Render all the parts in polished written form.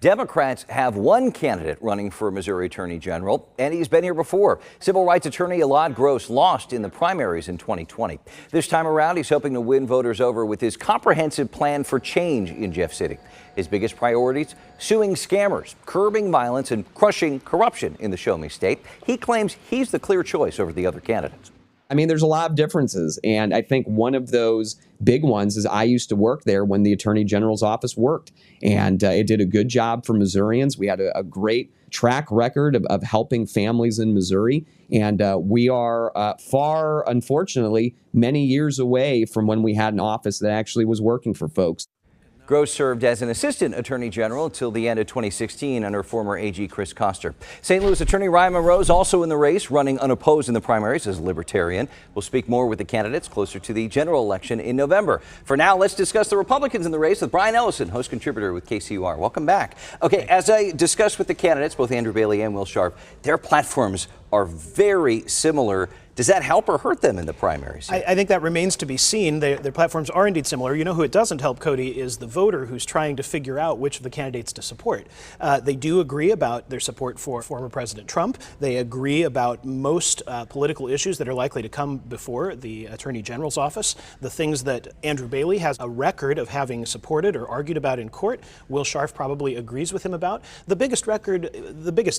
Democrats have one candidate running for Missouri Attorney General, and he's been here before. Civil rights attorney Elad Gross lost in the primaries in 2020. This time around, he's hoping to win voters over with his comprehensive plan for change in Jeff City. His biggest priorities: suing scammers, curbing violence, and crushing corruption in the Show Me State. He claims he's the clear choice over the other candidates. I mean, there's a lot of differences. And I think one of those big ones is I used to work there when the Attorney General's office worked. And it did a good job for Missourians. We had a great track record of helping families in Missouri. And we are far, unfortunately, many years away from when we had an office that actually was working for folks. Gross served as an assistant attorney general until the end of 2016 under former AG Chris Koster. St. Louis attorney Ryan Monroe is also in the race, running unopposed in the primaries as a libertarian. We'll speak more with the candidates closer to the general election in November. For now, let's discuss the Republicans in the race with Brian Ellison, host contributor with KCUR. Welcome back. Okay, as I discussed with the candidates, both Andrew Bailey and Will Scharf, their platforms are very similar. Does that help or hurt them in the primaries? I think that remains to be seen. Their platforms are indeed similar. You know who it doesn't help, Cody, is the voter who's trying to figure out which of the candidates to support. They do agree about their support for former President Trump. They agree about most political issues that are likely to come before the Attorney General's office. The things that Andrew Bailey has a record of having supported or argued about in court, Will Scharf probably agrees with him about. The biggest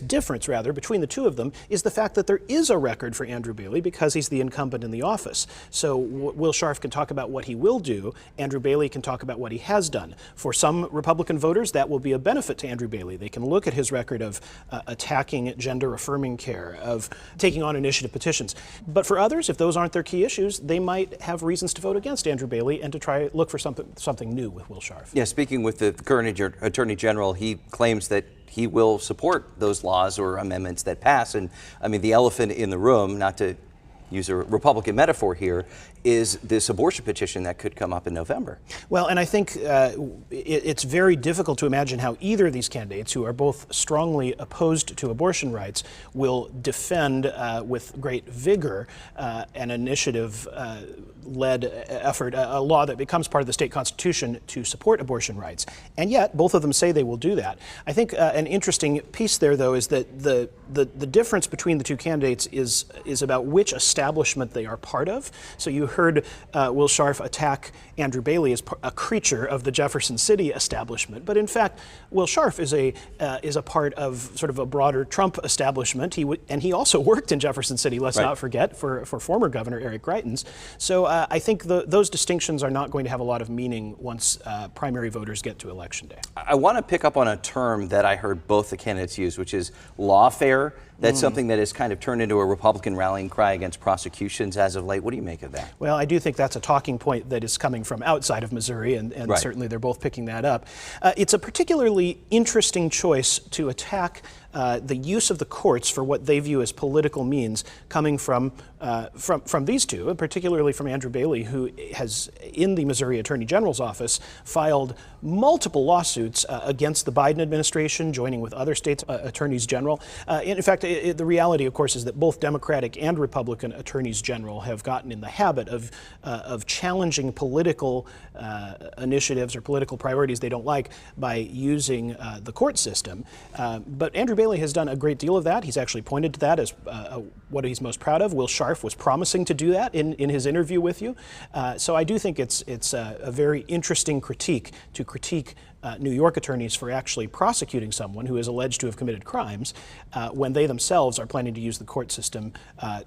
difference between the two of them is the fact that there is a record for Andrew Bailey because he's the incumbent in the office. So Will Scharf can talk about what he will do. Andrew Bailey can talk about what he has done. For some Republican voters, that will be a benefit to Andrew Bailey. They can look at his record of attacking gender-affirming care, of taking on initiative petitions. But for others, if those aren't their key issues, they might have reasons to vote against Andrew Bailey and to try look for something new with Will Scharf. Yeah, speaking with the current Attorney General, he claims that he will support those laws or amendments that pass. And I mean, the elephant in the room, not to use a Republican metaphor here, is this abortion petition that could come up in November. Well, and I think it's very difficult to imagine how either of these candidates, who are both strongly opposed to abortion rights, will defend with great vigor an initiative-led effort, a law that becomes part of the state constitution to support abortion rights. And yet, both of them say they will do that. I think an interesting piece there, though, is that the difference between the two candidates is about which establishment they are part of. So you heard Will Scharf attack Andrew Bailey as a creature of the Jefferson City establishment, but in fact, Will Scharf is a part of sort of a broader Trump establishment. He also worked in Jefferson City. Let's not forget, for former Governor Eric Greitens. So I think those distinctions are not going to have a lot of meaning once primary voters get to Election Day. I want to pick up on a term that I heard both the candidates use, which is lawfare. That's something that has kind of turned into a Republican rallying cry against prosecutions as of late. What do you make of that? Well, I do think that's a talking point that is coming from outside of Missouri, and certainly they're both picking that up. It's a particularly interesting choice to attack the use of the courts for what they view as political means coming from these two, and particularly from Andrew Bailey, who has, in the Missouri Attorney General's office, filed multiple lawsuits against the Biden administration, joining with other states' attorneys general. In fact, the reality, of course, is that both Democratic and Republican attorneys general have gotten in the habit of challenging political initiatives or political priorities they don't like by using the court system. But Andrew Bailey has done a great deal of that. He's actually pointed to that as what he's most proud of. Will Scharf was promising to do that in his interview with you. So I do think it's a very interesting critique to critique New York attorneys for actually prosecuting someone who is alleged to have committed crimes when they themselves are planning to use the court system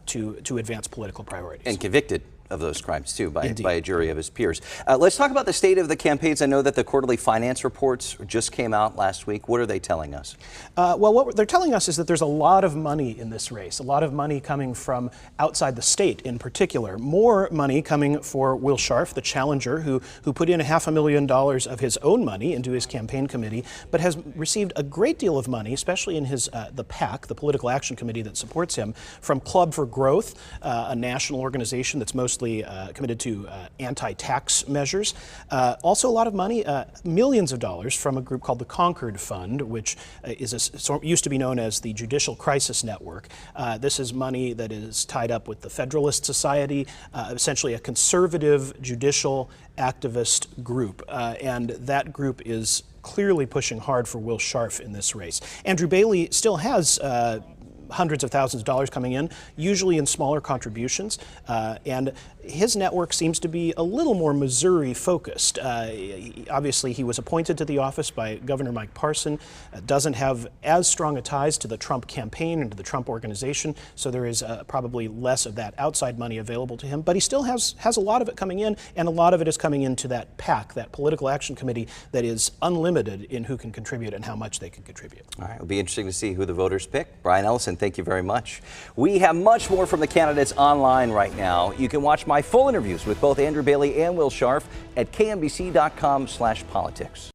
to advance political priorities. And convicted of those crimes, too, by a jury of his peers. Let's talk about the state of the campaigns. I know that the quarterly finance reports just came out last week. What are they telling us? Well, what they're telling us is that there's a lot of money in this race, a lot of money coming from outside the state in particular. More money coming for Will Scharf, the challenger, who put in $500,000 of his own money into his campaign committee, but has received a great deal of money, especially in his the PAC, the Political Action Committee that supports him, from Club for Growth, a national organization that's mostly committed to anti-tax measures. Also a lot of money, millions of dollars, from a group called the Concord Fund, which used to be known as the Judicial Crisis Network. This is money that is tied up with the Federalist Society, essentially a conservative judicial activist group. And that group is clearly pushing hard for Will Scharf in this race. Andrew Bailey still has hundreds of thousands of dollars coming in, usually in smaller contributions, and his network seems to be a little more Missouri focused. Obviously, he was appointed to the office by Governor Mike Parson, doesn't have as strong a ties to the Trump campaign and to the Trump organization, so there is probably less of that outside money available to him, but he still has a lot of it coming in, and a lot of it is coming into that PAC, that Political Action Committee, that is unlimited in who can contribute and how much they can contribute. All right, it'll be interesting to see who the voters pick. Brian Ellison, thank you very much. We have much more from the candidates online right now. You can watch my full interviews with both Andrew Bailey and Will Scharf at kmbc.com/politics.